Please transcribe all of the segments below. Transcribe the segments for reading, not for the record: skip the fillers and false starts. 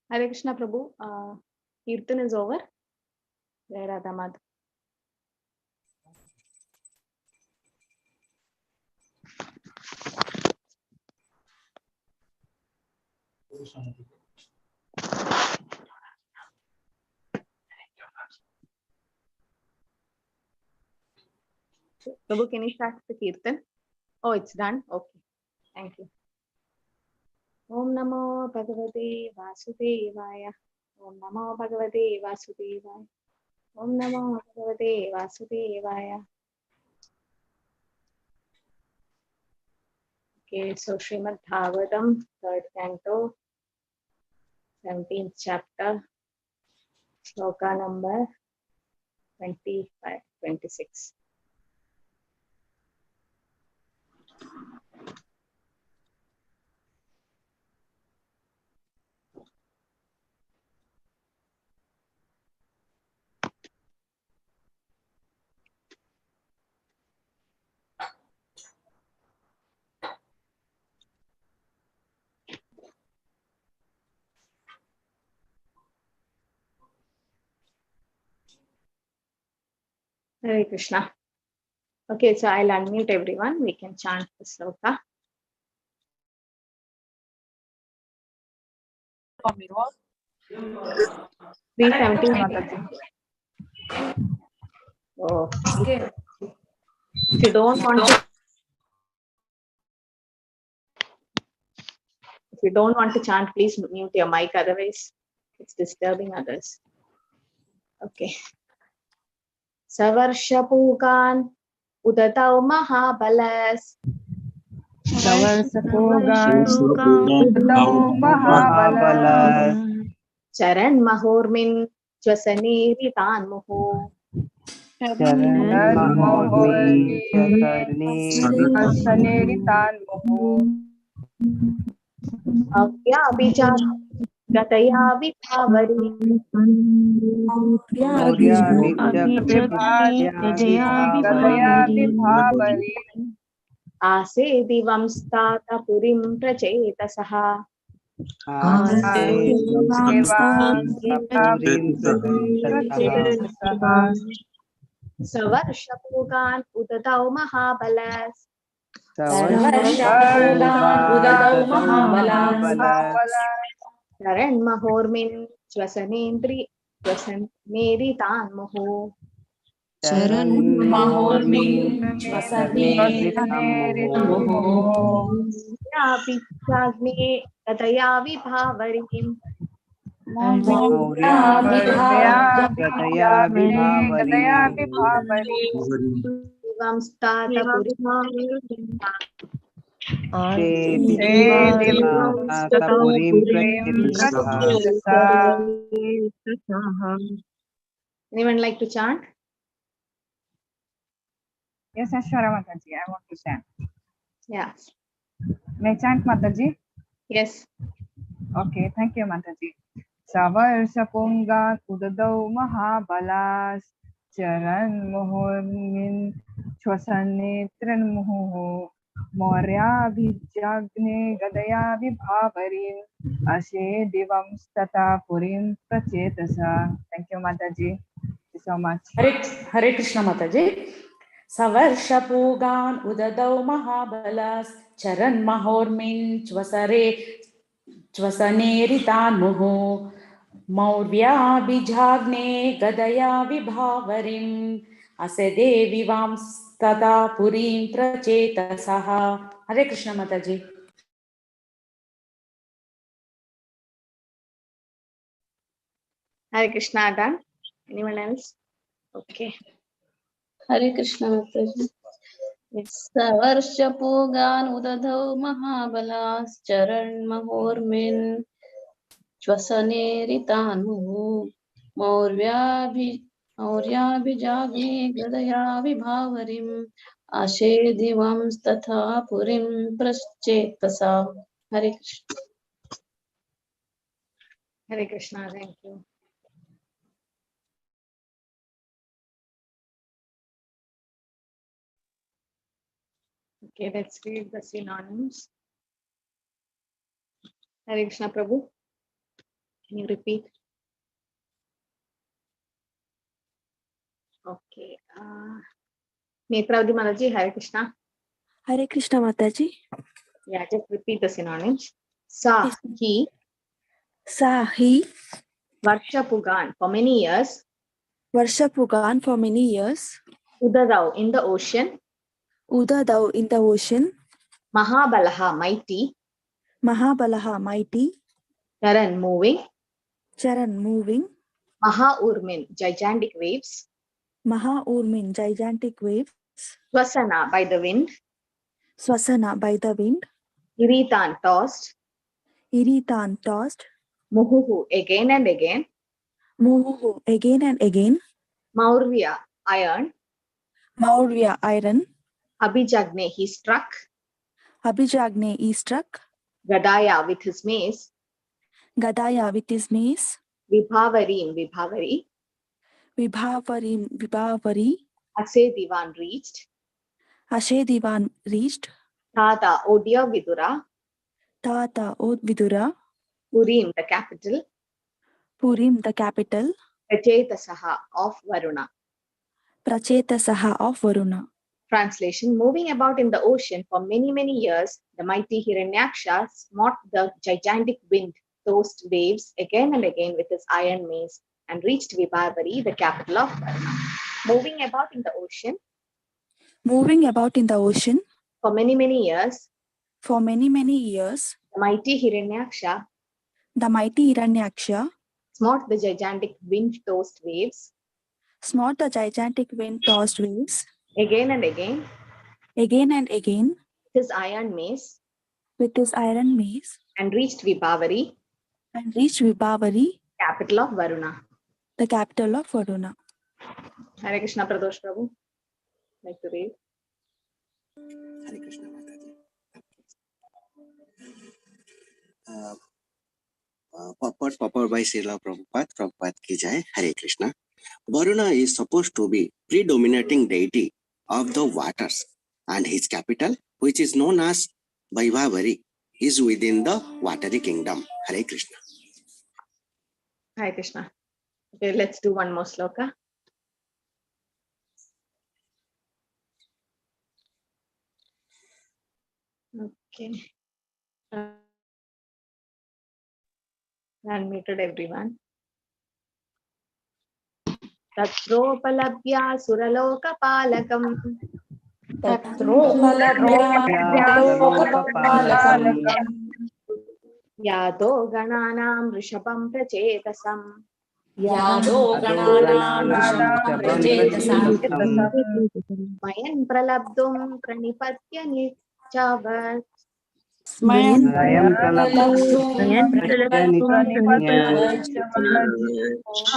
Hare Krishna Prabhu. Kirtan is over. Jai Radha Madhu. Prabhu, can you start the Kirtan? Oh, it's done. Okay. Thank you. Om Namo Bhagavate Vasudevaya. Om Namo Bhagavate Vasudevaya. Om Namo Bhagavate Vasudevaya. Okay, so Srimad Bhagavatam, 3rd canto, 17th chapter, shloka number 25, 26. Hare Krishna. Okay, so I'll unmute everyone. We can chant the sloka. Three 17. Oh, Okay. if you don't want to chant, please mute your mic. Otherwise, it's disturbing others. Okay. Savarshapugan udatau mahabalas. Charan mahormin jwasaniritan muhu. Avya abhijat gataya vibhavari. Ase divam stata purim prachetasaha. Savarshapugan udatau mahabalas. Charan mahormin jwasaniritan muhu. Abhijagne gataya vibhavarim. Divam stata purim. Anyone like to chant? Yes, Ashwara Mataji, I want to chant. Yeah. May I chant, Mataji? Yes. Okay, thank you, Mataji. Savarshapunga udadau mahabalas charan muhurmin chwasanetran muhu morya bhijagne gadaya vibhavarim ashe divam stata purim prachetasa. Thank you, Mataji. Thank you so much. Hare Krishna Mataji. Savarshapugan udadau mahabalas charan mahormin chwasaneritan muhu maurya bijagne gadaya vibhavarim asedevi vamstata purim prachetasaha. Hare Krishna Mataji. Hare Krishna done. Anyone else? Okay. Hare Krishna Mataji. Savarshapugan udadau mahabalas charan mahormin chwasaneritan muhu mauryabijagne gadaya vibhavarim ashe divam statha purim praschetasa. Hare Krishna. Hare Krishna, thank you. Okay, let's read the synonyms. Hare Krishna Prabhu. Can you repeat? Okay. Netravati Mataji, Hare Krishna. Hare Krishna Mataji. Yeah, just repeat the synonyms. Sa, Yes. he, Sa he Varshapugan, for many years. Varshapugan, for many years. Udadau, in the ocean. Udadau, in the ocean. Mahabalaha, mighty. Mahabalaha, mighty. Charan, moving. Charan, moving. Mahaurmin, gigantic waves. Mahaurmin, gigantic waves. Swasana, by the wind. Swasana, by the wind. Iritan, tossed. Iritan, tossed. Muhuhu, again and again. Muhuhu, again and again. Maurvya, iron. Maurya, iron. Abhijagne, he struck. Abhijagne, he struck. Gadaya, with his mace. Gadaya, with his mace. Vibhavarim, Vibhavari. Vibhavarim, Vibhavari. Ase Divan, reached. Ashe Divan, reached. Tata, Odia, Vidura. Tata, Od Vidura. Purim, the capital. Purim, the capital. Prachetasaha, of Varuna. Prachetasaha, of Varuna. Translation: moving about in the ocean for many, many years, the mighty Hiranyaksha smote the gigantic wind-tossed waves again and again with his iron mace and reached Vibhavari, the capital of Varuna. Moving about in the ocean Moving about in the ocean for many, many years, for many, many years, the mighty Hiranyaksha the mighty Hiranyaksha smote the gigantic wind-tossed waves smote the gigantic wind-tossed waves again and again with his iron mace his iron mace and reached Vibhavari, capital of Varuna. the capital of Varuna. Hare Krishna, Pradosh Prabhu. Like to read. Hare Krishna Mataji. Purport by Srila Prabhupada ki jai. Hare Krishna. Varuna is supposed to be predominating deity of the waters, and his capital, which is known as Vaibhavari, is within the watery kingdom. Hare Krishna. Hare Krishna. Okay, let's do one more sloka. Okay. Unmuted everyone. Tatropalabhya suralokapalakam Yado gananam rishabam prachetasam Mayan pralabdum pranipatya nichavat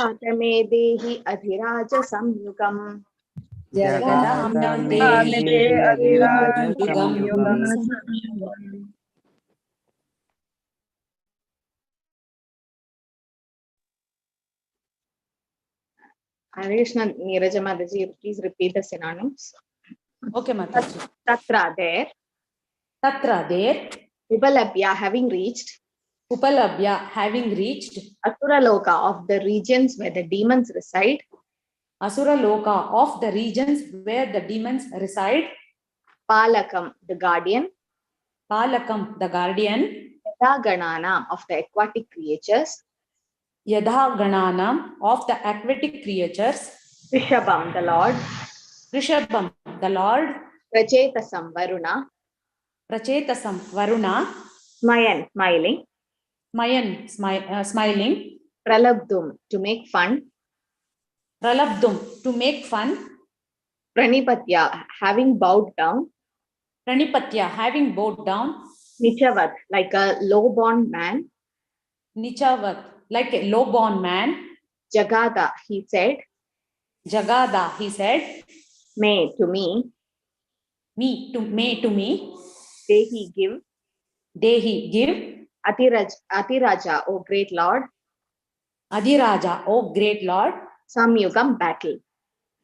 Atame dehi adhiraja samyugam Hare Krishna, Neeraja Mataji, please repeat the synonyms. Okay, Mataji. Tatra, there. Tatra, there. Upalabhya, having reached. Upalabhya, having reached. Asura Loka, of the regions where the demons reside. Asura Loka, of the regions where the demons reside. Palakam, the guardian. Palakam, the guardian. Yadha Gananam, of the aquatic creatures. Yadha Gananam, of the aquatic creatures. Rishabam, the Lord. Rishabam, the Lord. Prachetasam, Varuna. Prachetasam, Varuna. Smayan, smiling. Mayan, smiling. Pralabdum, to make fun. Pralabdum, to make fun. Pranipatya, having bowed down. Pranipatya, having bowed down. Nichavat, like a low-born man. Nichavat, like a low-born man. Jagada, he said. Jagada, he said. May, to me. May to me. Dehi, give. Dehi, give. Atiraja, O great Lord. Adhiraja, O great Lord. Samyugam, battle.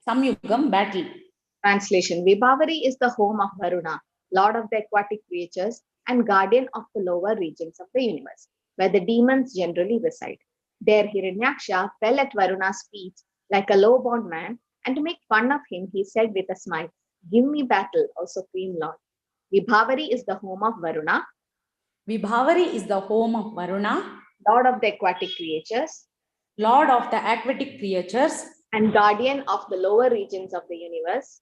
Samyugam, battle. Translation: Vibhavari is the home of Varuna, Lord of the aquatic creatures and guardian of the lower regions of the universe, where the demons generally reside. There Hiranyaksha fell at Varuna's feet like a low-born man, and to make fun of him, he said with a smile, "Give me battle, O Supreme Lord." Vibhavari is the home of Varuna, Vibhavari is the home of Varuna, lord of the aquatic creatures, lord of the aquatic creatures, and guardian of the lower regions of the universe,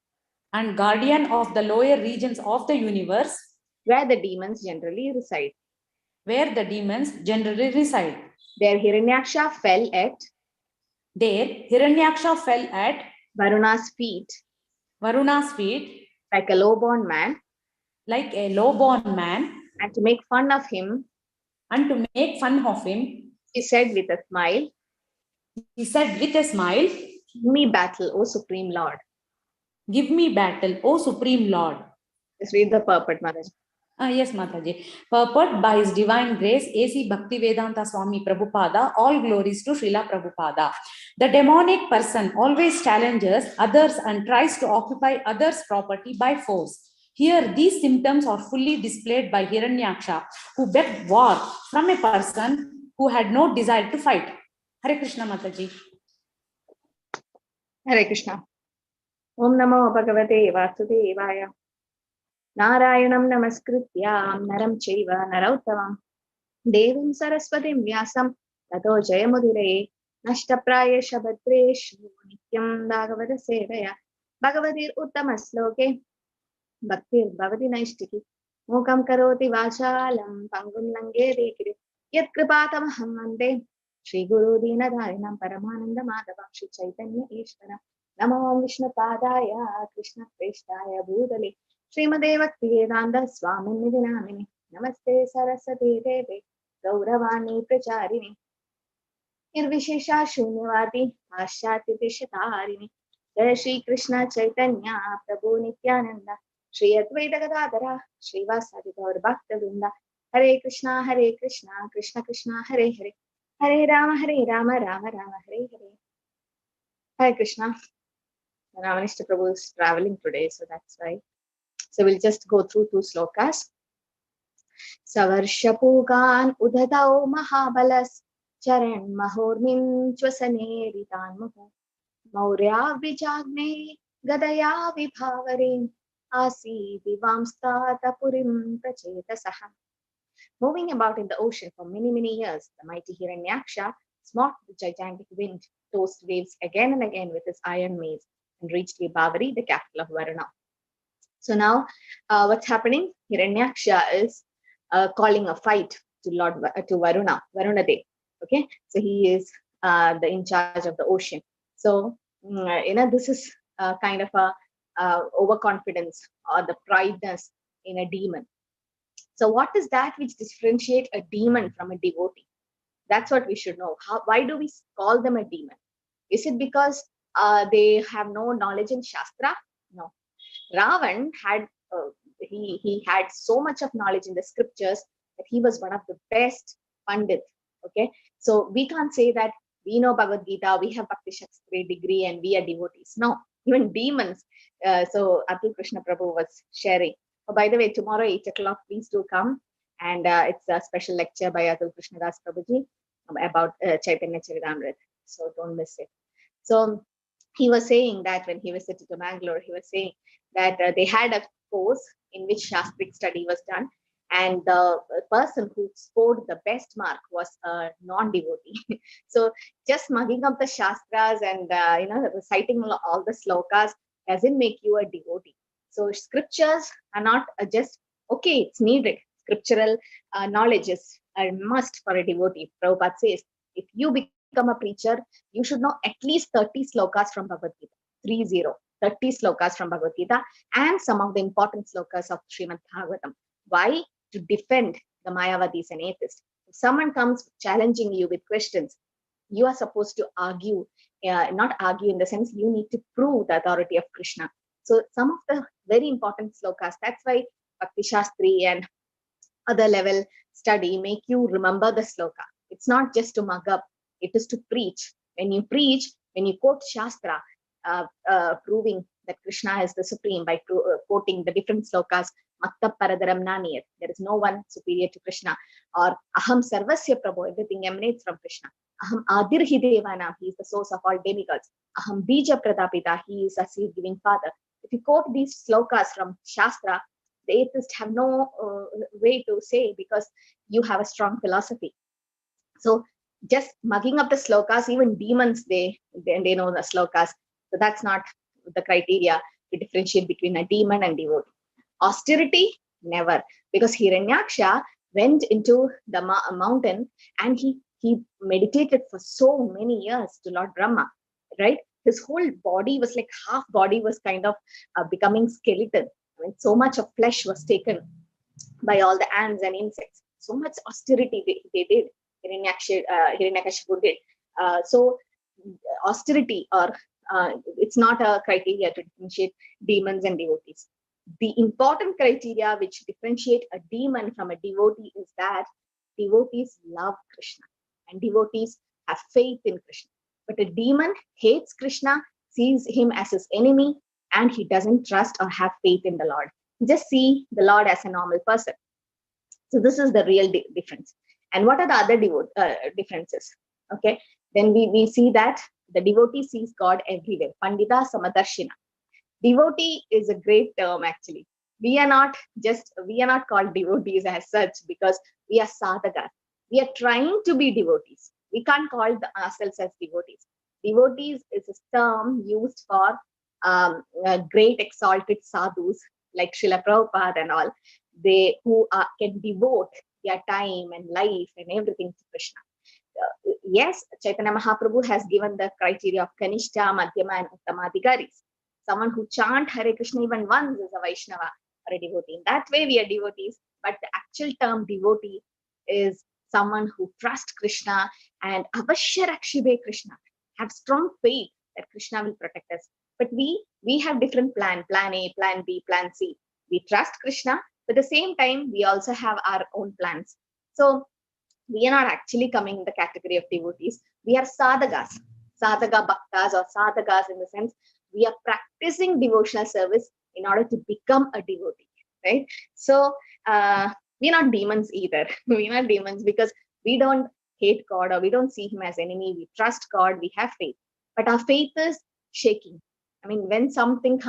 and guardian of the lower regions of the universe, where the demons generally reside. where the demons generally reside. There Hiranyaksha fell at There, Hiranyaksha fell at Varuna's feet Varuna's feet like a low-born man, like a low-born man, and to make fun of him, and to make fun of him, he said with a smile, he said with a smile, "Give me battle, O Supreme Lord." "Give me battle, O Supreme Lord." Just read the purport, Maharaj. Yes, Mataji. Purport: by His Divine Grace, A.C. Bhaktivedanta Swami Prabhupada, all glories to Srila Prabhupada. The demonic person always challenges others and tries to occupy others' property by force. Here, these symptoms are fully displayed by Hiranyaksha, who begged war from a person who had no desire to fight. Hare Krishna, Mataji. Hare Krishna. Om Namo Bhagavate Vasudevaya. Narayanam Namaskrityam Naram Chaiva Narottamam Devim Saraswatim Vyasam Tato Jayamudire Nashtaprayesha Bhadreshu Nityam Bhagavata Sevaya Bhagavatir Uttama Sloke Bhaktir Bhavati Naishtiki Mukam Karoti Vachalam Pangum Lange Dekiri Yat Kripatamaham Vande Shri Guru Dinadharinam Paramananda Madhavam Shri Chaitanya Ishvara Namo Vishnu Padaya Krishna Krishnaya Bhutale Srimade Bhaktivedanta Swami Nidinamini Namaste Saraswati Deve Gauravani Pracharini Nirvishesha Shunyavati Paschati Dishatarini Jai Shri Krishna Chaitanya Prabhu Nityananda Shri Advaita Gadadhara Shri Vasadi Gaur Bhakta Vrinda Hare Krishna Krishna Krishna Hare Hare Hare Rama Rama Rama Hare Hare. Hare Krishna. Ramanishta Prabhu is traveling today, so that's why. So we'll just go through two slokas. Savarshapugan udhatao mahabalas charan mahormin chvasane ritan muhu maurya vijagne gadaya vibhavarin asi divamsta tapurim prachetasaha. Moving about in the ocean for many years, the mighty Hiranyaksha smote the gigantic wind, tossed waves again and again with his iron mace, and reached Vibhavari, the capital of Varuna. So now, what's happening? Hiranyaksha is calling a fight to Varuna Dev. Okay, so he is in charge of the ocean. So this is kind of a overconfidence or the prideness in a demon. So what is that which differentiates a demon from a devotee? That's what we should know. Why do we call them a demon? Is it because they have no knowledge in Shastra? No. Ravan had he had so much of knowledge in the scriptures that he was one of the best pandit. Okay, so we can't say that we know Bhagavad Gita, we have Bhakti Shastri degree, and we are devotees. No, even demons. So Atul Krishna Prabhu was sharing. Oh, by the way, tomorrow 8 o'clock, please do come, and it's a special lecture by Atul Krishna Das Prabhuji about Chaitanya Charitamrita. So don't miss it. So he was saying that when he visited to Bangalore, he was saying that they had a course in which Shastric study was done, and the person who scored the best mark was a non-devotee. So just mugging up the Shastras and reciting all the slokas doesn't make you a devotee. So scriptures are not just okay; it's needed. Scriptural knowledge is a must for a devotee. Prabhupada says, if you become a preacher, you should know at least 30 slokas from Bhagavad Gita. 30 slokas from Bhagavad Gita and some of the important slokas of Srimad Bhagavatam. Why? To defend the Mayavadis and atheists. If someone comes challenging you with questions, you are supposed to argue, not argue in the sense you need to prove the authority of Krishna. So some of the very important slokas, that's why Bhakti Shastri and other level study make you remember the sloka. It's not just to mug up, it is to preach. When you preach, when you quote Shastra, proving that Krishna is the supreme by quoting the different slokas, Matta Paradaram Naniyat, there is no one superior to Krishna, or Aham Sarvasya Prabhu, everything emanates from Krishna. Aham Adirhi Devanam, he is the source of all demigods. Aham Bija Pradapita, he is a seed-giving father. If you quote these slokas from Shastra, the atheists have no way to say, because you have a strong philosophy. So just mugging up the slokas, even demons, they know the slokas. So that's not the criteria to differentiate between a demon and devotee. Austerity, never, because Hiranyaksha went into the mountain and he meditated for so many years to Lord Brahma, right? His whole body was like, half body was kind of becoming skeleton. I mean, so much of flesh was taken by all the ants and insects. So much austerity they did. Hiranyakashipu did. So austerity, or it's not a criteria to differentiate demons and devotees. The important criteria which differentiate a demon from a devotee is that devotees love Krishna and devotees have faith in Krishna. But a demon hates Krishna, sees him as his enemy, and he doesn't trust or have faith in the Lord. Just see the Lord as a normal person. So this is the real difference. And what are the other differences? Okay, then we see that the devotee sees God everywhere. Pandita Samadarshina. Devotee is a great term actually. We are not called devotees as such, because we are sadhakas. We are trying to be devotees. We can't call ourselves as devotees. Devotees is a term used for great exalted sadhus like Srila Prabhupada and all. They who can devote their time and life and everything to Krishna. Yes, Chaitanya Mahaprabhu has given the criteria of Kanishta, Madhyama, and Uttamadhikaris. Someone who chant Hare Krishna even once is a Vaishnava or a devotee. In that way, we are devotees. But the actual term devotee is someone who trusts Krishna and Avashya Rakshibe Krishna, have strong faith that Krishna will protect us. But we have different plan A, plan B, plan C. We trust Krishna, but at the same time, we also have our own plans. So we are not actually coming in the category of devotees. We are sadhakas, sadhaka bhaktas, or sadhakas in the sense we are practicing devotional service in order to become a devotee, right? So we're not demons either. We're not demons because we don't hate God or we don't see him as enemy. We trust God, we have faith, but our faith is shaking. I mean, when something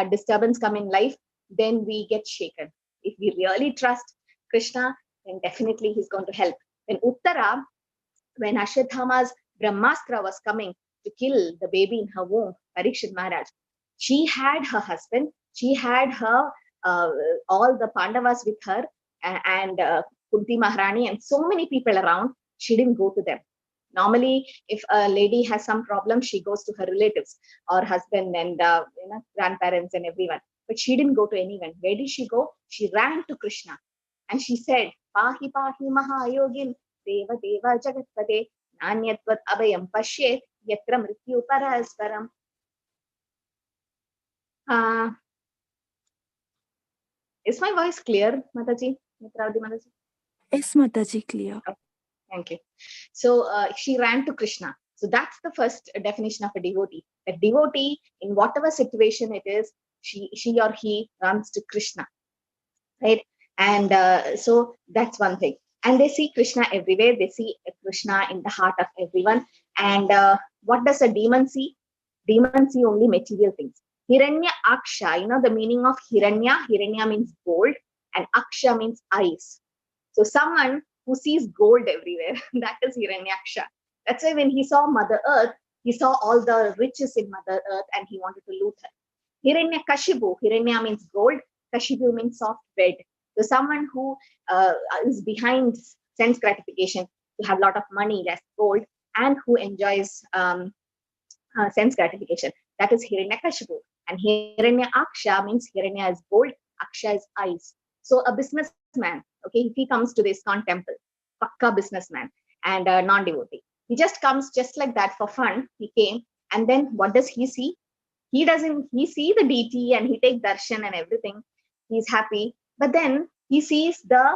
disturbance come in life, then we get shaken. If we really trust Krishna, then definitely he's going to help. When Uttara, when Ashwatthama's Brahmastra was coming to kill the baby in her womb, Parikshit Maharaj, she had her husband, she had her all the Pandavas with her, and Kunti Maharani and so many people around. She didn't go to them. Normally, if a lady has some problem, she goes to her relatives or husband and grandparents and everyone. But she didn't go to anyone. Where did she go? She ran to Krishna and she said, Pahi Pahi Mahayogin Deva Deva Jagatpade Nanyatvat Abhayam Pashyet Yatra Mrityu Parasparam. Is my voice clear, Mataji? Mataji? Yes, Mataji, clear. Okay, thank you. So she ran to Krishna. So that's the first definition of a devotee. A devotee, in whatever situation it is, she or he runs to Krishna, right? And so that's one thing. And they see Krishna everywhere. They see Krishna in the heart of everyone. And what does a demon see? Demon see only material things. Hiranya Aksha, the meaning of Hiranya. Hiranya means gold and Aksha means eyes. So someone who sees gold everywhere, that is Hiranyaksha. That's why when he saw Mother Earth, he saw all the riches in Mother Earth and he wanted to loot her. Hiranyakashipu, Hiranya means gold, Kashipu means soft bed. So someone who is behind sense gratification, to have a lot of money, less gold, and who enjoys sense gratification, that is Hiranyakashipu. And Hiranyaksha means Hiranya is gold, Aksha is eyes. So a businessman, okay, if he comes to the ISKCON temple, pakka businessman and a non-devotee, he just comes just like that for fun. He came, and then what does he see? He see the deity and he takes darshan and everything. He's happy, but then he sees the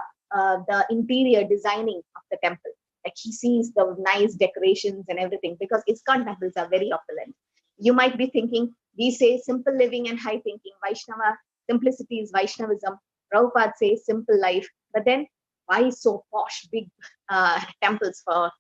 interior designing of the temple. Like he sees the nice decorations and everything, because ISKCON temples are very opulent. You might be thinking, we say simple living and high thinking, Vaishnava, simplicity is Vaishnavism. Prabhupada says simple life, but then why so posh, big temples for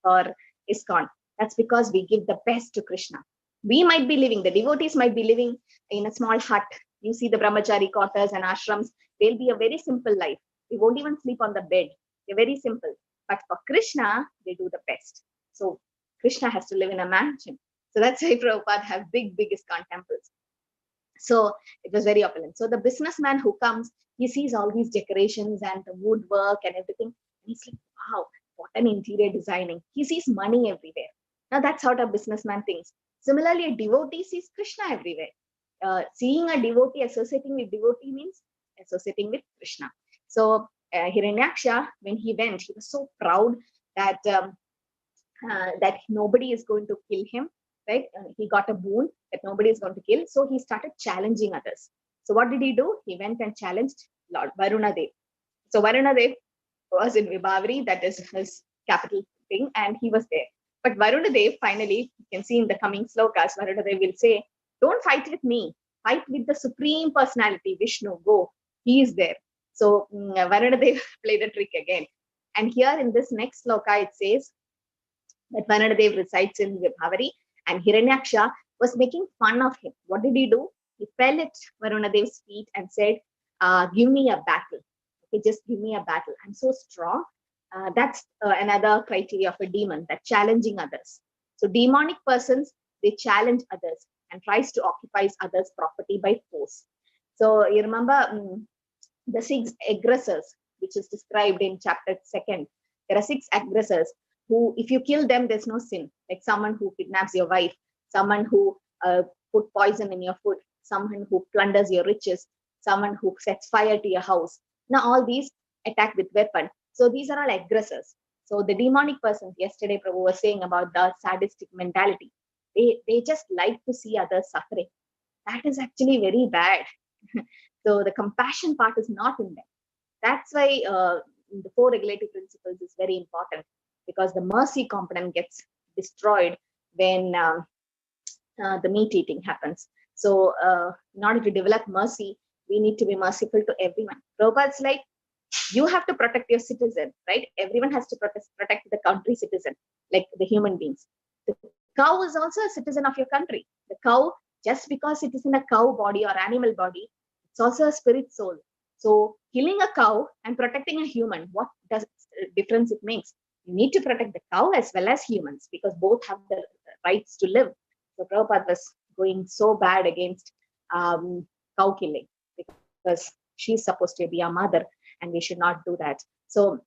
for ISKCON. That's because we give the best to Krishna. We might be living, the devotees might be living in a small hut. You see the brahmachari quarters and ashrams, they'll be a very simple life. They won't even sleep on the bed. They're very simple. But for Krishna, they do the best. So Krishna has to live in a mansion. So that's why Prabhupada have big ISKCON temples. So it was very opulent. So the businessman who comes, he sees all these decorations and the woodwork and everything. And he's like, wow, what an interior designing. He sees money everywhere. Now that's how the businessman thinks. Similarly, a devotee sees Krishna everywhere. Seeing a devotee, associating with devotee means associating with Krishna. So Hiranyaksha, when he went, he was so proud that that nobody is going to kill him, right? He got a boon that nobody is going to kill. So he started challenging others. So what did he do? He went and challenged Lord Varuna Dev. So Varuna Dev was in Vibhavari, that is his capital thing, and he was there. But Varuna Dev, finally, you can see in the coming slokas, Varuna Dev will say, don't fight with me, fight with the Supreme Personality, Vishnu, go. He is there. So Varuna Dev played a trick again. And here in this next sloka, it says that Varuna Dev resides in Vibhavari, and Hiranyaksha was making fun of him. What did he do? He fell at Varuna Dev's feet and said, give me a battle. Okay, just give me a battle. I'm so strong. That's another criteria of a demon, that challenging others. So demonic persons, they challenge others and tries to occupy others' property by force. So you remember the 6 aggressors, which is described in chapter 2. There are 6 aggressors who, if you kill them, there's no sin. Like someone who kidnaps your wife, someone who put poison in your food, someone who plunders your riches, someone who sets fire to your house. Now all these attack with weapon. So these are all aggressors. So the demonic persons, yesterday Prabhu was saying about the sadistic mentality. They just like to see others suffering. That is actually very bad. So the compassion part is not in them. That's why the 4 regulative principles is very important, because the mercy component gets destroyed when the meat eating happens. So in order to develop mercy, we need to be merciful to everyone. Prabhupada's like, you have to protect your citizen, right? Everyone has to protect the country citizen, like the human beings. The cow is also a citizen of your country. The cow, just because it is in a cow body or animal body, it's also a spirit soul. So killing a cow and protecting a human, what does difference it makes? You need to protect the cow as well as humans, because both have the rights to live. So Prabhupada was going so bad against cow killing, because she's supposed to be a mother and we should not do that. So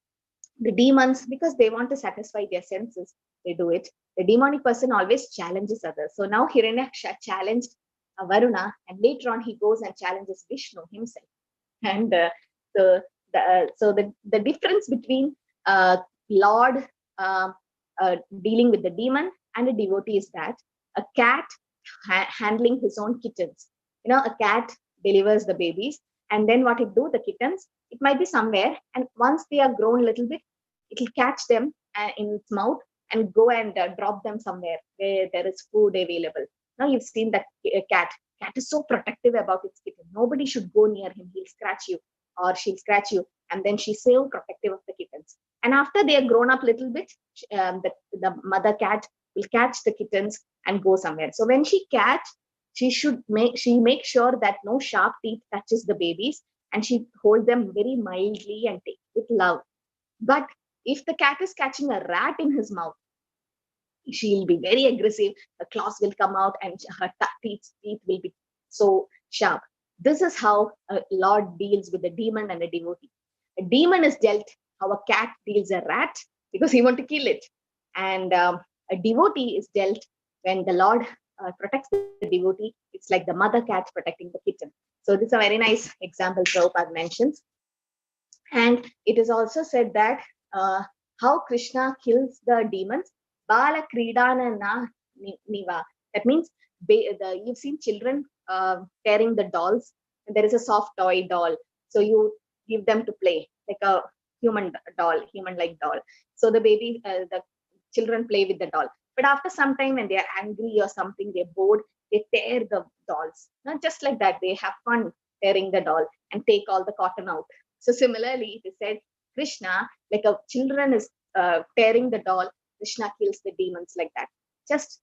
the demons, because they want to satisfy their senses, they do it. The demonic person always challenges others. So now Hiranyaksha challenged Varuna, and later on he goes and challenges Vishnu himself. And so the difference between Lord dealing with the demon and a devotee is that a cat handling his own kittens. You know, a cat delivers the babies, and then what it do, the kittens, it might be somewhere, and once they are grown a little bit, it will catch them in its mouth and go and drop them somewhere where there is food available. Now you've seen that cat. Cat is so protective about its kitten. Nobody should go near him. He'll scratch you or she'll scratch you. And then she's so protective of the kittens. And after they are grown up a little bit, the mother cat will catch the kittens and go somewhere. So when she catch, she make sure that no sharp teeth touches the babies, and she hold them very mildly and take with love. But if the cat is catching a rat in his mouth, she'll be very aggressive. The claws will come out and her teeth will be so sharp. This is how a Lord deals with a demon and a devotee. A demon is dealt how a cat deals a rat, because he wants to kill it. And a devotee is dealt when the Lord protects the devotee. It's like the mother cat protecting the kitten. So this is a very nice example Prabhupada mentions. And it is also said that how Krishna kills the demons. Bala Kridana na niva. That means you've seen children tearing the dolls, and there is a soft toy doll. So you give them to play like a human doll, human-like doll. So the children play with the doll. But after some time, when they are angry or something, they're bored, they tear the dolls. Not just like that, they have fun tearing the doll and take all the cotton out. So similarly, they said Krishna, like a children is tearing the doll, Krishna kills the demons like that. Just,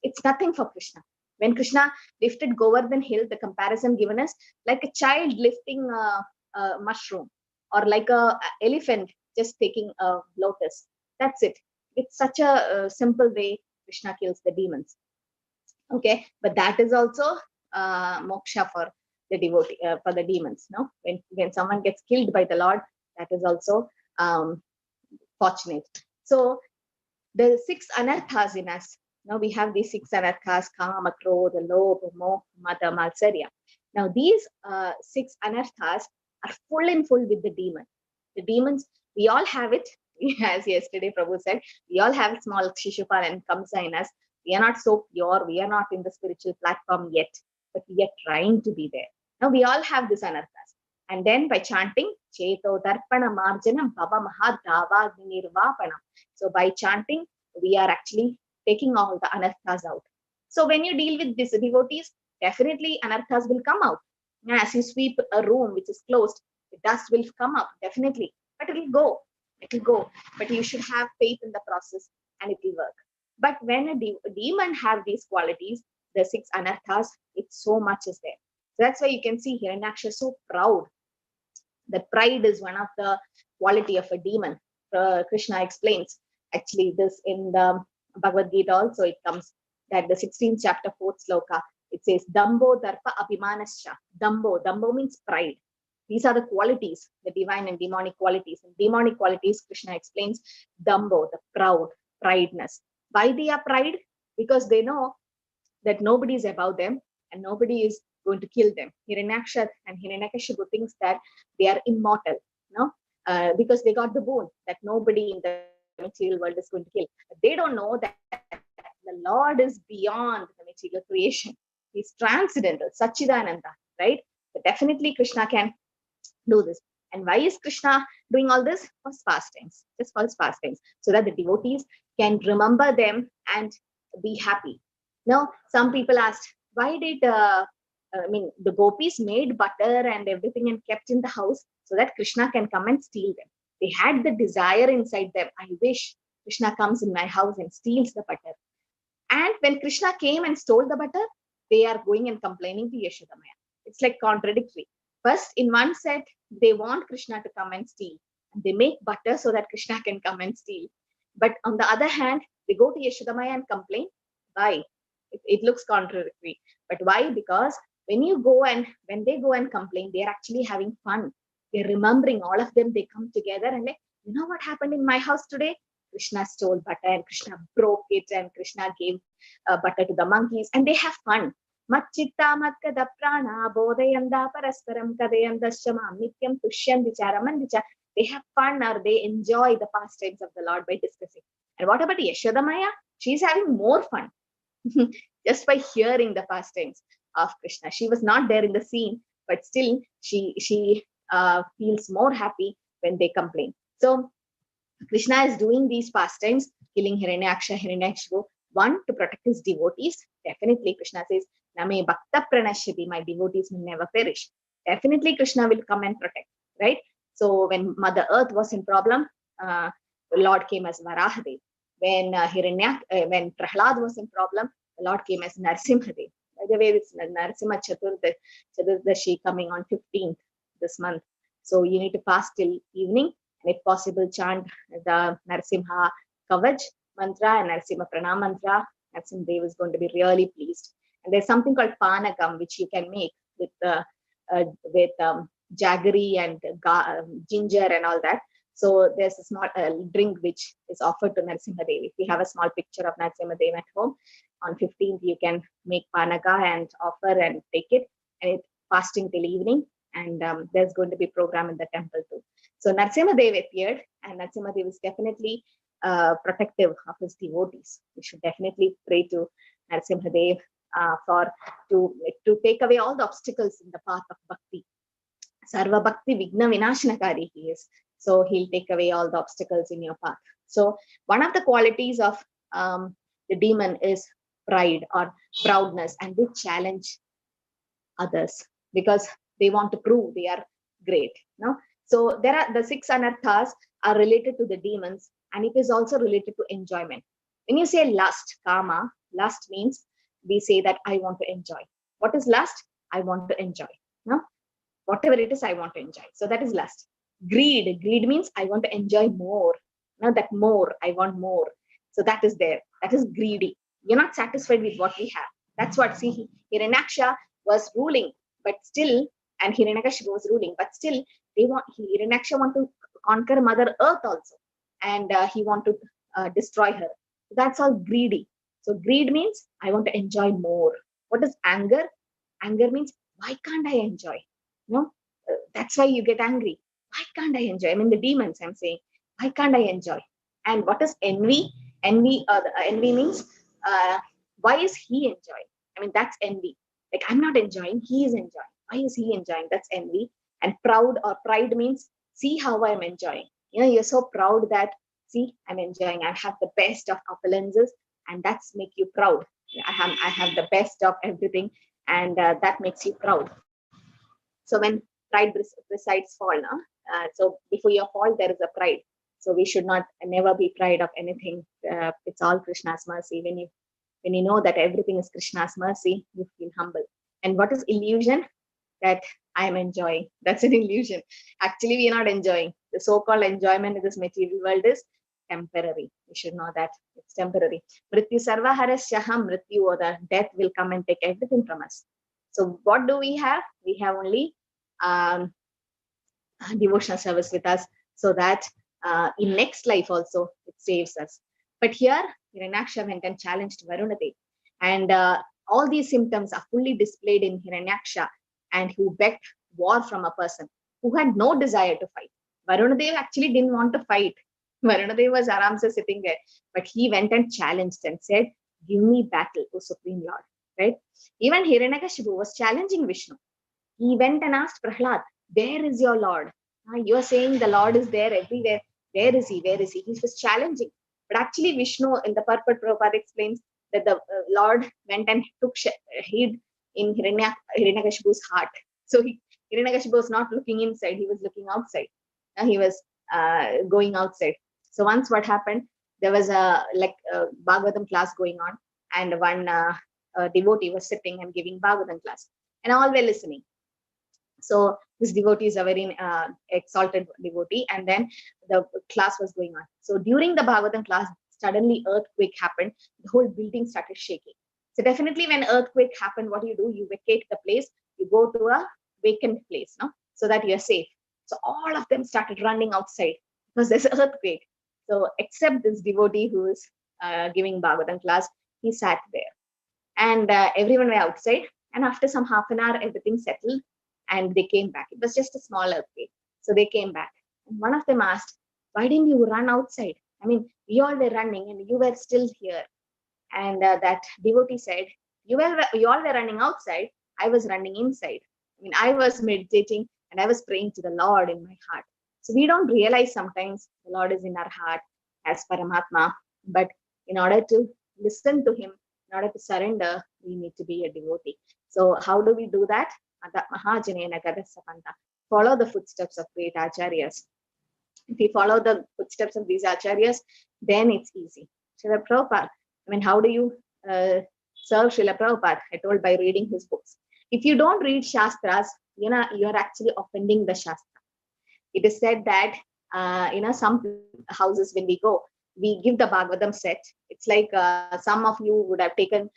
it's nothing for Krishna. When Krishna lifted Govardhan Hill, the comparison given is like a child lifting a mushroom, or like a elephant just taking a lotus. That's it. It's such a simple way Krishna kills the demons. Okay, but that is also moksha for the devotee, for the demons. No, when someone gets killed by the Lord, that is also fortunate. So the 6 anarthas in us. Now we have these 6 anarthas: kama, krodha, lobha, moha, mada, matsarya. Now these 6 anarthas are full and full with the demon. The demons, we all have it. As yesterday Prabhu said, we all have small Shishupal and Kamsa in us. We are not so pure. We are not in the spiritual platform yet, but we are trying to be there. Now we all have this anarthas. And then by chanting, Cheto Darpana Marjanam Bhava Mahadava Nirvapanam. So by chanting, we are actually taking all the anarthas out. So when you deal with these devotees, definitely anarthas will come out. As you sweep a room which is closed, the dust will come up, definitely. But it will go. It will go. But you should have faith in the process and it will work. But when a demon have these qualities, the 6 anarthas, it's so much is there. So that's why you can see Hiranyaksha is so proud. That pride is one of the quality of a demon. Krishna explains actually this in the Bhagavad Gita also. It comes that the 16th chapter 4th sloka, it says Dambo Darpa Abhimanascha. Dambo means pride. These are the qualities, the divine and demonic qualities. And demonic qualities, Krishna explains Dambo, the proud, prideness. Why they are pride? Because they know that nobody is above them and nobody is going to kill them. Hiranyaksha and Hiranyakashipu thinks that they are immortal, no? Because they got the boon that nobody in the material world is going to kill. But they don't know that the Lord is beyond the material creation. He's transcendental, Sachidananda, right? But definitely Krishna can do this. And why is Krishna doing all this? For his pastimes, just for his pastimes, so that the devotees can remember them and be happy. Now, some people asked, why did the gopis made butter and everything and kept in the house so that Krishna can come and steal them. They had the desire inside them. I wish Krishna comes in my house and steals the butter. And when Krishna came and stole the butter, they are going and complaining to Yashodamaya. It's like contradictory. First, in one set, they want Krishna to come and steal. And they make butter so that Krishna can come and steal. But on the other hand, they go to Yashodamaya and complain. Why? It looks contradictory. But why? Because when they go and complain, they're actually having fun. They're remembering all of them. They come together and like, you know what happened in my house today? Krishna stole butter and Krishna broke it and Krishna gave butter to the monkeys and they have fun. Matchitta matkada prana bodhayanda parasparam kadayandashamam nityam tushyan vicharamandicha. They have fun or they enjoy the pastimes of the Lord by discussing. And what about Yashodamaya? She's having more fun just by hearing the pastimes of Krishna. She was not there in the scene, but still she feels more happy when they complain. So Krishna is doing these pastimes, killing Hiranyaksha, Hiranyakashipu, one, to protect his devotees. Definitely Krishna says, Name Bhakta Pranashyati, my devotees will never perish. Definitely Krishna will come and protect, right? So when Mother Earth was in problem, the Lord came as Varahadev. When when Prahlad was in problem, the Lord came as Narsimhadev. By the way, it's Narasimha Chaturdashi coming on 15th this month. So you need to fast till evening and if possible chant the Narasimha Kavach mantra and Narasimha Pranam mantra. Narasimhadev is going to be really pleased. And there's something called Panakam which you can make with jaggery and ginger and all that. So there's a small drink which is offered to Narasimhadev. If you have a small picture of Narasimhadev at home, on 15th you can make panaka and offer and take it, and it's fasting till evening. And there's going to be program in the temple too. So Narasimhadev appeared, and Narasimhadev is definitely protective of his devotees. We should definitely pray to Narasimhadev to take away all the obstacles in the path of bhakti. Sarva Bhakti Vigna Vinashanakari he is. So he'll take away all the obstacles in your path. So one of the qualities of the demon is pride or proudness, and they challenge others because they want to prove they are great. No? So there are the 6 anarthas are related to the demons, and it is also related to enjoyment. When you say lust, kama, lust means we say that I want to enjoy. What is lust? I want to enjoy. No? Whatever it is, I want to enjoy. So that is lust. Greed means I want to enjoy more. Now that more, I want more. So that is there. That is greedy. You're not satisfied with what we have. That's what, see, Hiranyaksha was ruling, but still, and Hiranyakashipu was ruling, but still, Hiranyaksha want to conquer Mother Earth also, and he want to destroy her. That's all greedy. So greed means I want to enjoy more. What is anger? Anger means why can't I enjoy? No, that's why you get angry. Why can't I enjoy? I mean, the demons, I'm saying, why can't I enjoy? And what is envy? Envy means why is he enjoying? I mean, that's envy. Like, I'm not enjoying, he is enjoying. Why is he enjoying? That's envy. And proud or pride means see how I'm enjoying. You're so proud that see, I'm enjoying. I have the best of opulences, and that's make you proud. I have the best of everything, and that makes you proud. So when pride resides fall, no? So before your fall, there is a pride. So we should not never be pride of anything. It's all Krishna's mercy. When you know that everything is Krishna's mercy, you feel humble. And what is illusion? That I am enjoying. That's an illusion. Actually, we are not enjoying. The so-called enjoyment in this material world is temporary. We should know that it's temporary. Mrityu sarva harasyaham mrityu, or the death will come and take everything from us. So what do we have? We have only devotional service with us, so that in next life also it saves us. But here, Hiranyaksha went and challenged Varunadev, and all these symptoms are fully displayed in Hiranyaksha, and who begged war from a person who had no desire to fight. Varunadev actually didn't want to fight. Varunadev was aramse sitting there, but he went and challenged and said, "Give me battle, O Supreme Lord." Right? Even Hiranyakashipu was challenging Vishnu. He went and asked Prahlad, "Where is your Lord? You're saying the Lord is there everywhere. Where is he? Where is he?" He was challenging. But actually, Vishnu in the Purport Prabhupada explains that the Lord went and took heed in Hiranyakashipu's heart. So Hiranyakashipu was not looking inside, he was looking outside. He was going outside. So once what happened, there was a Bhagavatam class going on, and one devotee was sitting and giving Bhagavatam class, and all were listening. So this devotee is a very exalted devotee, and then the class was going on. So during the Bhagavatam class, suddenly earthquake happened. The whole building started shaking. So definitely when earthquake happened, what do? You vacate the place, you go to a vacant place, no, so that you're safe. So all of them started running outside because there's an earthquake. So except this devotee who is giving Bhagavatam class, he sat there, and everyone were outside. And after some half an hour, everything settled, and they came back. It was just a small earthquake. So they came back. And one of them asked, "Why didn't you run outside? I mean, we all were running and you were still here." And that devotee said, you all were running outside. I was running inside. I mean, I was meditating and I was praying to the Lord in my heart. So we don't realize sometimes the Lord is in our heart as Paramatma. But in order to listen to him, in order to surrender, we need to be a devotee. So how do we do that? Follow the footsteps of great acharyas. If we follow the footsteps of these acharyas, then it's easy. Srila Prabhupada, I mean, how do you serve Srila Prabhupada? I told by reading his books. If you don't read Shastras, you're actually offending the Shastra. It is said that, some houses when we go, we give the Bhagavatam set. It's like some of you would have taken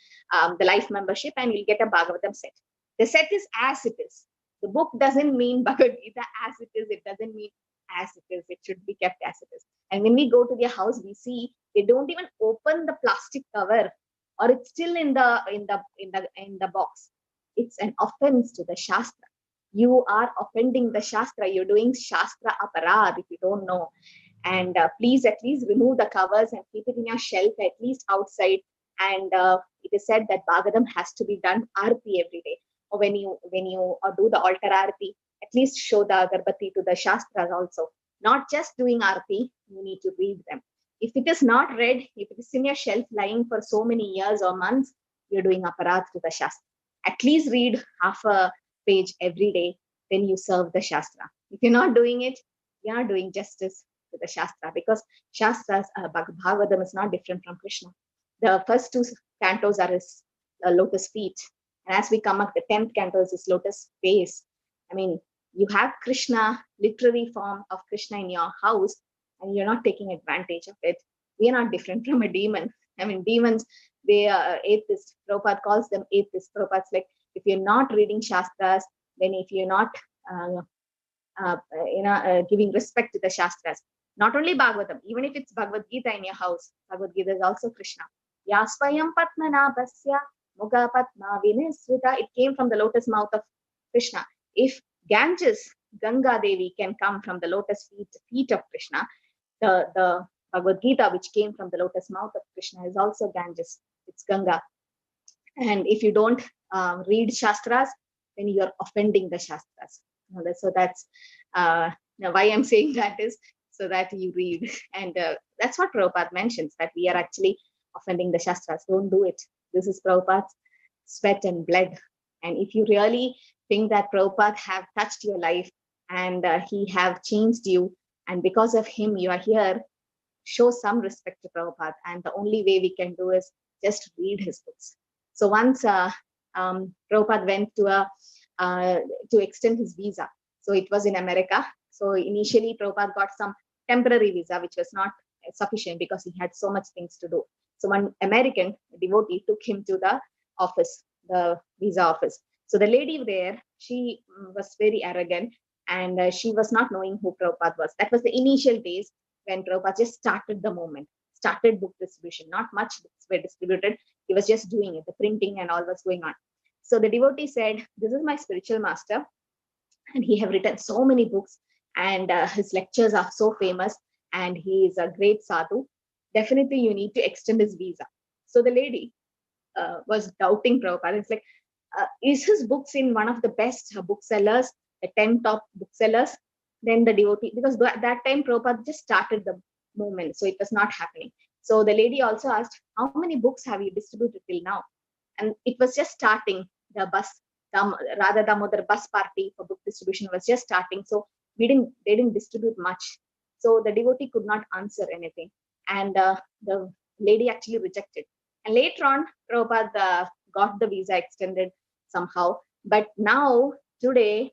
the life membership and you'll get a Bhagavatam set. The set is as it is. The book doesn't mean Bhagavad Gita as it is. It doesn't mean as it is. It should be kept as it is. And when we go to their house, we see they don't even open the plastic cover, or it's still in the box. It's an offense to the Shastra. You are offending the Shastra. You're doing Shastra aparad if you don't know. And please at least remove the covers and keep it in your shelf, at least outside. And it is said that Bhagavatam has to be done arti every day. Or when you do the altar arti, at least show the agarbatti to the Shastras also. Not just doing arti, you need to read them. If it is not read, if it is in your shelf lying for so many years or months, you're doing aparadh to the Shastra. At least read half a page every day, then you serve the Shastra. If you're not doing it, you're not doing justice to the Shastra, because Shastras, Bhagavatam is not different from Krishna. The first two cantos are his lotus feet. And as we come up, the 10th canto is his lotus face. I mean, you have Krishna, literary form of Krishna in your house, and you're not taking advantage of it. We are not different from a demon. I mean, demons, they are atheists. Prabhupada calls them atheists. Prabhupada's like, if you're not reading Shastras, then if you're not giving respect to the Shastras, not only Bhagavatam, even if it's Bhagavad Gita in your house, Bhagavad Gita is also Krishna. Yasvayam Patmanabhasya Muga Patma Vinisrita. It came from the lotus mouth of Krishna. If Ganges, Ganga Devi, can come from the lotus feet of Krishna, the Bhagavad Gita, which came from the lotus mouth of Krishna, is also Ganges. It's Ganga. And if you don't read Shastras, then you are offending the Shastras. So that's why I'm saying that is so that you read. And that's what Prabhupada mentions, that we are actually offending the Shastras. Don't do it. This is Prabhupada's sweat and blood. And if you really think that Prabhupada have touched your life and he have changed you, and because of him you are here, show some respect to Prabhupada. And the only way we can do is just read his books. So once Prabhupada went to extend his visa. So it was in America. So initially Prabhupada got some temporary visa, which was not sufficient because he had so much things to do. So one American devotee took him to the office, the visa office. So the lady there, she was very arrogant, and she was not knowing who Prabhupada was. That was the initial days when Prabhupada just started the movement, started book distribution. Not much books were distributed. He was just doing it. The printing and all was going on. So the devotee said, this is my spiritual master, and he have written so many books, and his lectures are so famous, and he is a great sadhu. Definitely you need to extend his visa. So the lady was doubting Prabhupada. It's like, is his books in one of the best booksellers, the 10 top booksellers? Then the devotee, because that time Prabhupada just started the movement, so it was not happening. So the lady also asked, how many books have you distributed till now? And it was just starting. The Radha Damodar bus party for book distribution was just starting. So they didn't distribute much. So the devotee could not answer anything. And the lady actually rejected. And later on, Prabhupada got the visa extended somehow. But now, today,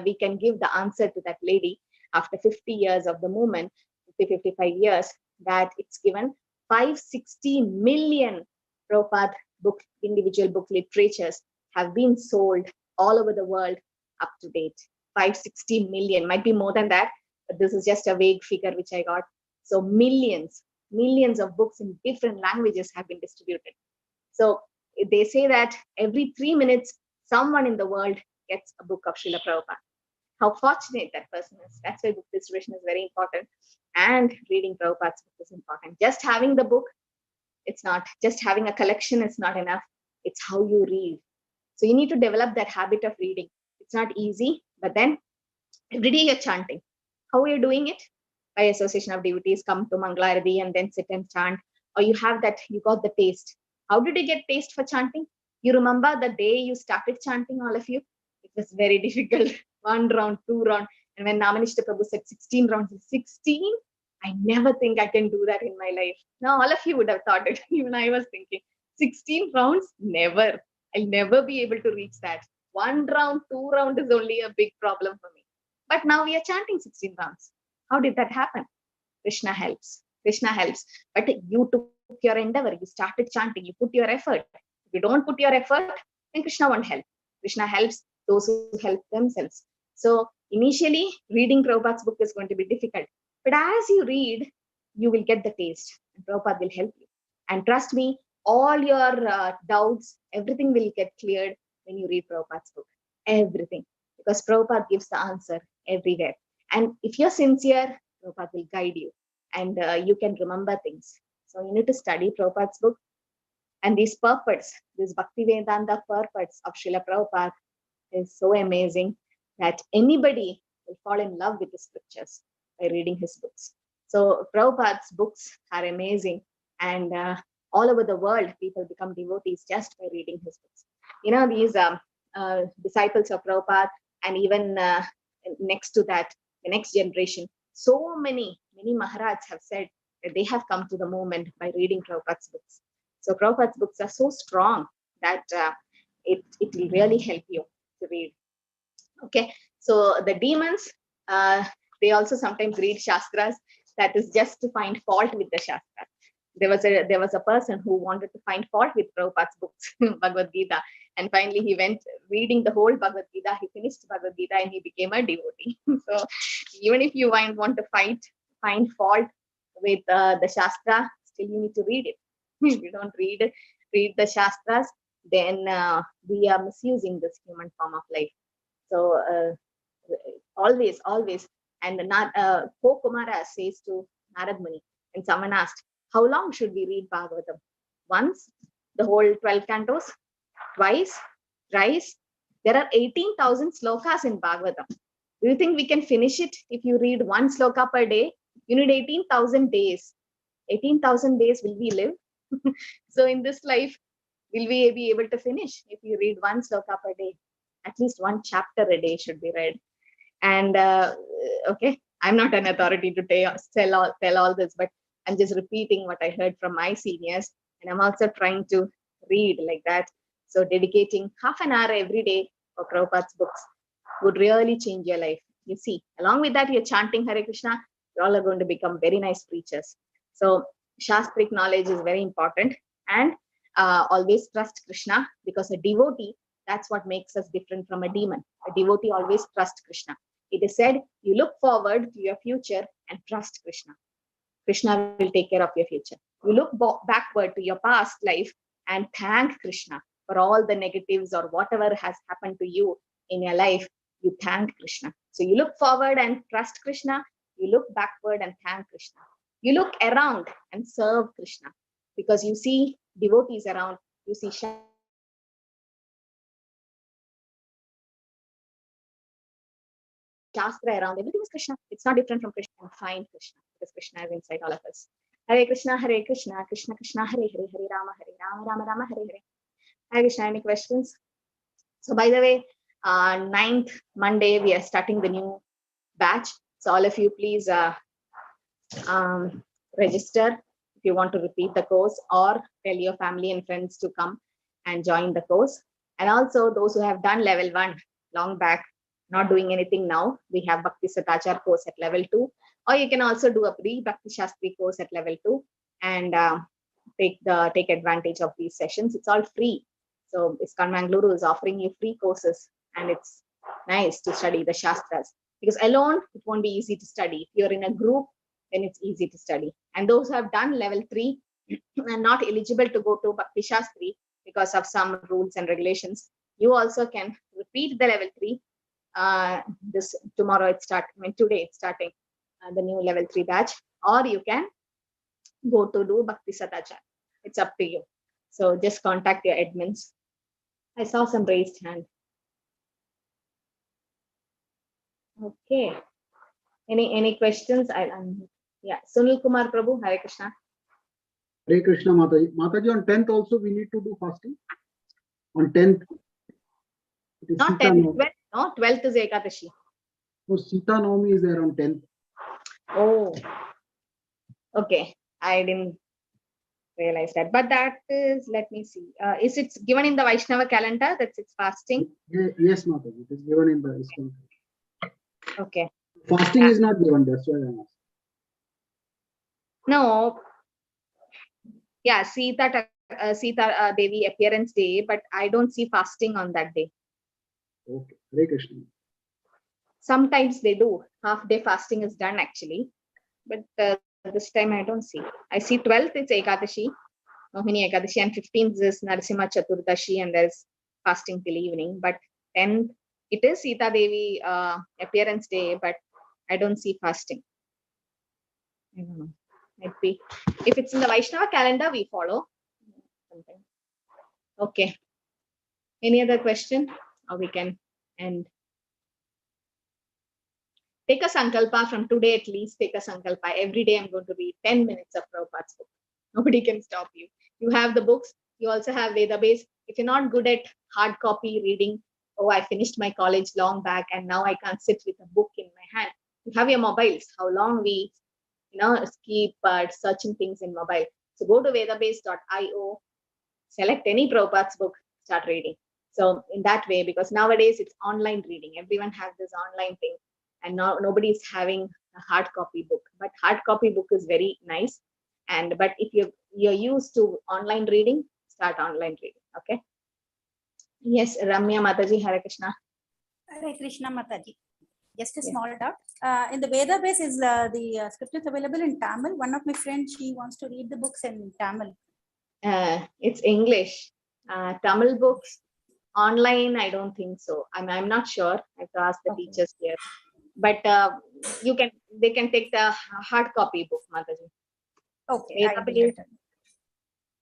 we can give the answer to that lady after 50 years of the movement, 55 years, that it's given 560 million Prabhupada book, individual book literatures have been sold all over the world up to date. 560 million, might be more than that, but this is just a vague figure which I got. So millions of books in different languages have been distributed. So they say that every 3 minutes, someone in the world gets a book of Srila Prabhupada. How fortunate that person is. That's why book distribution is very important. And reading Prabhupada's book is important. Just having the book, it's not. Just having a collection is not enough. It's how you read. So you need to develop that habit of reading. It's not easy, but then every day you're chanting. How are you doing it? By association of devotees, come to Mangalarati and then sit and chant. Or you have that, you got the taste. How did you get taste for chanting? You remember the day you started chanting, all of you? It was very difficult. 1 round, 2 round. And when Namanishta Prabhu said 16 rounds, 16? I never think I can do that in my life. Now, all of you would have thought it. Even I was thinking, 16 rounds? Never. I'll never be able to reach that. 1 round, 2 round is only a big problem for me. But now we are chanting 16 rounds. How did that happen? Krishna helps. Krishna helps. But you took your endeavor. You started chanting. You put your effort. If you don't put your effort, then Krishna won't help. Krishna helps those who help themselves. So initially, reading Prabhupada's book is going to be difficult. But as you read, you will get the taste. And Prabhupada will help you. And trust me, all your doubts, everything will get cleared when you read Prabhupada's book. Everything. Because Prabhupada gives the answer everywhere. And if you're sincere, Prabhupada will guide you. And you can remember things. So you need to study Prabhupada's book. And these purports, these Bhakti Vedanta purports of Srila Prabhupada is so amazing that anybody will fall in love with the scriptures by reading his books. So Prabhupada's books are amazing. And all over the world, people become devotees just by reading his books. You know, these disciples of Prabhupada, and even next to that, the next generation, so many many Maharajas have said that they have come to the movement by reading Prabhupada's books. So Prabhupada's books are so strong that it will really help you to read. Okay, so the demons, they also sometimes read Shastras. That is just to find fault with the Shastras. There was a person who wanted to find fault with Prabhupada's books, Bhagavad Gita, and finally he went reading the whole Bhagavad Gita. He finished Bhagavad Gita and he became a devotee. So even if you want to find fault with the Shastra, still you need to read it. If you don't read the Shastras, then we are misusing this human form of life. So always, and Kumara says to Narad Muni, and someone asked, how long should we read Bhagavatam? Once, the whole 12 cantos, twice, thrice? There are 18,000 slokas in Bhagavatam. Do you think we can finish it if you read one sloka per day? You need 18,000 days. 18,000 days will we live? So in this life, will we be able to finish if you read one sloka per day? At least one chapter a day should be read. And okay, I'm not an authority to tell all this, but I'm just repeating what I heard from my seniors, and I'm also trying to read like that. So dedicating half an hour every day for Prabhupada's books would really change your life. You see, along with that, you're chanting Hare Krishna, you're all are going to become very nice preachers. So Shastric knowledge is very important, and always trust Krishna, because a devotee, that's what makes us different from a demon. A devotee always trusts Krishna. It is said, you look forward to your future and trust Krishna. Krishna will take care of your future. You look backward to your past life and thank Krishna for all the negatives or whatever has happened to you in your life. You thank Krishna. So you look forward and trust Krishna. You look backward and thank Krishna. You look around and serve Krishna, because you see devotees around. You see Shastra around, everything is Krishna. It's not different from Krishna. And find Krishna, because Krishna is inside all of us. Hare Krishna, Krishna Krishna, Hare Hare, Hare Rama, Rama Rama, Hare Hare. Hare Krishna, any questions? So by the way, 9th Monday, we are starting the new batch. So all of you, please register if you want to repeat the course, or tell your family and friends to come and join the course. And also those who have done level 1 long back, not doing anything now, we have Bhakti Satachar course at level 2, or you can also do a pre-Bhakti Shastri course at level 2 and take advantage of these sessions. It's all free. So ISKCON Mangaluru is offering you free courses, and it's nice to study the Shastras, because alone it won't be easy to study. If you're in a group, then it's easy to study. And those who have done level 3 and not eligible to go to Bhakti Shastri because of some rules and regulations, you also can repeat the level 3. Today it's starting the new level 3 batch, or you can go to do Bhakti Satachar. It's up to you. So just contact your admins. I saw some raised hand. Okay. Any questions? Yeah. Sunil Kumar Prabhu, Hare Krishna. Hare Krishna, Mataji. Mataji, on 10th also we need to do fasting? On 10th? Not 10th, 12th. No, 12th is Ekadashi. No, Sita Navami is there on 10th. Oh. Okay. I didn't realize that. But that is, let me see. Is it given in the Vaishnava calendar that it's fasting? Yes, Mataji. It is given in the ISKCON. Okay. Fasting is not given, that's why I'm asking. No. Yeah, Sita Devi appearance day, but I don't see fasting on that day. Okay. Hare Krishna. Sometimes they do. Half day fasting is done actually. But this time I don't see. I see 12th it's Ekadashi, Mohini Ekadashi, and 15th is Narasimha Chaturdashi, and there's fasting till evening. But 10th, it is Sita Devi appearance day, but I don't see fasting. I don't know. Might be. If it's in the Vaishnava calendar, we follow. Okay. Any other question? Or we can end. Take a sankalpa from today at least. Take a sankalpa. Every day I'm going to read 10 minutes of Prabhupada's book. Nobody can stop you. You have the books. You also have database. If you're not good at hard copy reading, oh, I finished my college long back and now I can't sit with a book in my hand. You have your mobiles. How long we keep searching things in mobile. So go to vedabase.io, select any Prabhupada's book, start reading. So in that way, because nowadays it's online reading, everyone has this online thing, and now nobody is having a hard copy book. But hard copy book is very nice, but if you're used to online reading, start online reading. Okay. Yes, Ramya Mataji, Hare Krishna. Hare Krishna Mataji. Just a Yeah. small doubt. In the Veda base, is the scriptures available in Tamil? One of my friends, she wants to read the books in Tamil. It's English. Tamil books online, I don't think so. I'm not sure. I have to ask the Okay. teachers here. But they can take the hard copy book, Mataji. Okay, Veda I will base, get it.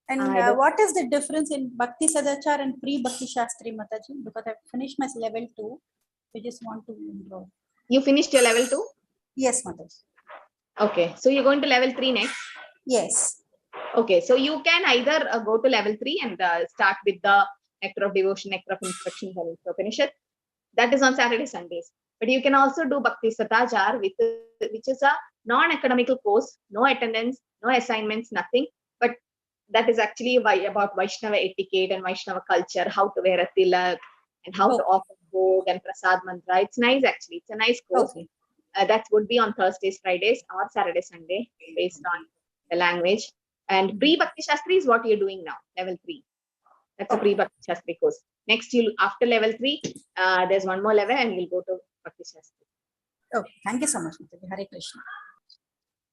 And I don't- what is the difference in Bhakti Sadachar and pre-Bhakti Shastri, Mataji? Because I've finished my level 2. I just want to enroll. You finished your level 2? Yes, Mataji. Okay, so you're going to level 3 next. Yes. Okay, so you can either go to level 3 and start with the Nectar of Devotion, Nectar of Instruction, and Upanishad. That is on Saturday, Sundays. But you can also do Bhakti Satachar, which is a non-academical course, no attendance, no assignments, nothing. But that is actually about Vaishnava etiquette and Vaishnava culture, how to wear a tilak, and how to offer bhog and prasad mantra. It's nice, actually. It's a nice course. Okay. That would be on Thursdays, Fridays, or Saturday, Sunday, based on the language. And pre-Bhakti Shastri is what you're doing now, level 3. That's a pre-Bhakti Shastri course. Next, after level 3, there's one more level and you'll go to Bhakti Shastri. Okay. Thank you so much, Mataji. Hare Krishna.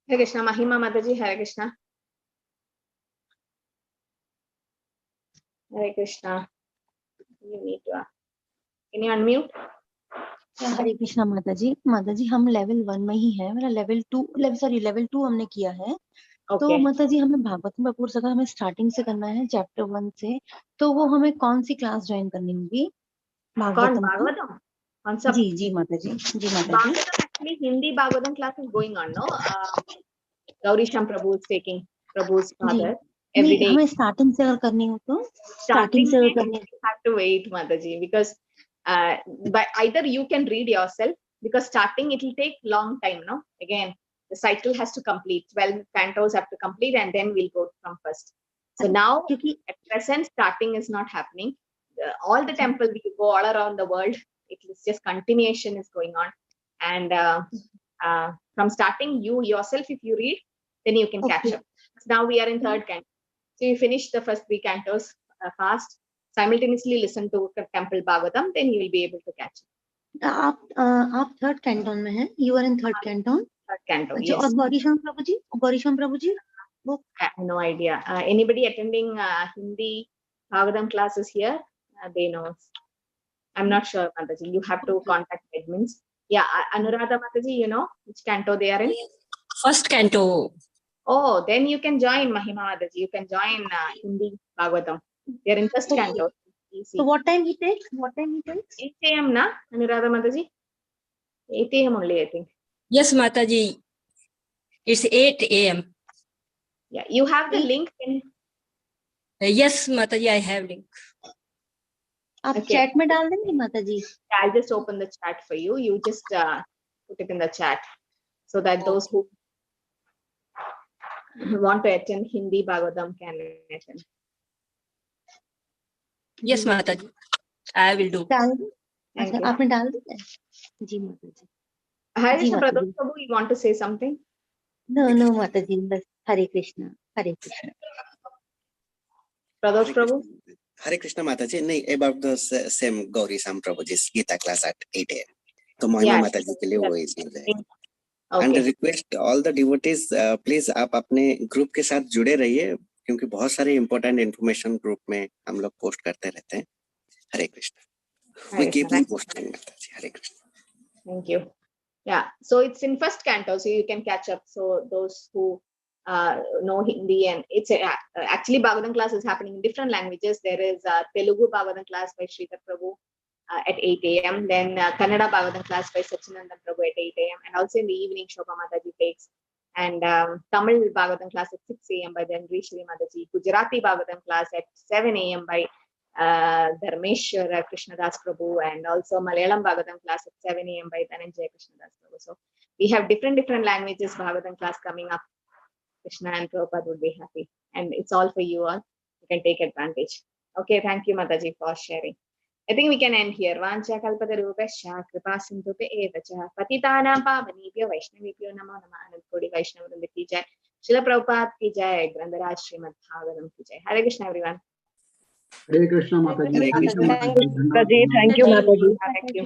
Hare Krishna. Mahima Mataji, Hare Krishna. Hare Krishna. You need to. Can you unmute? हरे कृष्णा माता जी हम level 1 में ही है, मेरा level 2 हमने किया है। तो Okay. माता जी हमें भागवतम का कोर्स अगर हमें स्टार्टिंग से करना है चैप्टर 1 से, तो वो हमें कौन सी क्लास ज्वाइन करनी होगी कौन भागवतम की? Bhagavatam? Concept. जी माता जी Bhagavatam, actually Hindi Bhagavatam class is going on, no? Gaurisham Prabhu is taking Prabhu's father every नहीं, day. हमें स्टार्टिंग से अगर करनी हो तो Starting से अगर you करनी have to wait, Mataji, because but either you can read yourself, because starting it will take long time, no? Again, the cycle has to complete. 12 cantos have to complete, and then we'll go from first. So now, क्योंकि at present, starting is not happening. All the temples, we go all around the world. It is just continuation is going on, and from starting, you yourself, if you read, then you can catch Okay. up. Now we are in third canto, so you finish the first 3 cantos fast. Simultaneously listen to Temple Bhagavatam, then you will be able to catch it. आप third canto में हैं, you are in third canto. Third canto, अच्छा, yes. और गौरीशम प्रभु जी वो I have no idea. Anybody attending Hindi Bhagavatam classes here? They know. I'm not sure, Mataji. You have to contact admins. Yeah, Anuradha Mataji, you know which canto they are in? First canto. Oh, then you can join Mahima Mataji. You can join Hindi Bhagavatam. They're in first canto. Easy. So what time he takes? 8 a.m. na, Anuradha Mataji? 8 a.m. only, I think. Yes, Mataji. It's 8 a.m. Yeah, you have the link in. Yes, Mataji, I have link. आप Okay. Chat में डाल देंगे माता जी? I'll just open the chat for you. You just put it in the chat so that those who want to attend Hindi Bhagavatam can attend. Yes, Mataji. I will do. डाल दो। Thank अच्छा, you. आपने डाल दिया? जी माता जी। Hare ji, Krishna, Mataji. Pradhosh Prabhu, you want to say something? No माता जी, बस हरे Krishna. Pradhosh Prabhu? Hare Krishna Mataji, nahi, about the same Gauri Sam Prabhuji's Gita class at 8 a.m. तो महिमा Yeah, माताजी के लिए वो इजी है। And Okay. Request all the devotees please आप अपने ग्रुप के साथ जुड़े रहिए, क्योंकि बहुत सारे इंपॉर्टेंट इन्फॉर्मेशन ग्रुप में हम लोग पोस्ट करते रहते हैं। Hare Krishna. We Hare keep Krishna. posting माताजी। हरे Krishna. Thank you. Yeah, so it's in first canto, so you can catch up. So those who know Hindi, and it's actually Bhagavatam class is happening in different languages. There is a Telugu Bhagavatam class by Sridhar Prabhu at 8 a.m. Then Kannada Bhagavatam class by Sachinandan Prabhu at 8 a.m. And also in the evening, Shobha Mataji takes. And Tamil Bhagavatam class at 6 a.m. by Dhanri Shri Mataji. Gujarati Bhagavatam class at 7 a.m. by Dharmeshwar Krishnadas Prabhu, and also Malyalam Bhagavatam class at 7 a.m. by Dhananjaya Krishnadas Prabhu. So We have different languages Bhagavatam class coming up. Krishna and Prabhupada would be happy. And it's all for you all. You can take advantage. Okay, thank you, Mataji, for sharing. I think we can end here. Vancha kalpatarupasya kripa sindhupe evacha patitanam pavanebhyo vaishnavebhyo namo namah. Anantodi Vaishnavavrinda ki jai. Srila Prabhupada ki jai. Grandaraj Srimad Bhagavatam ki jai. Hare Krishna, everyone. Hare Krishna Mataji. Hare Krishna Thank you, Mataji. Mataji. Thank you, Mataji. Thank you.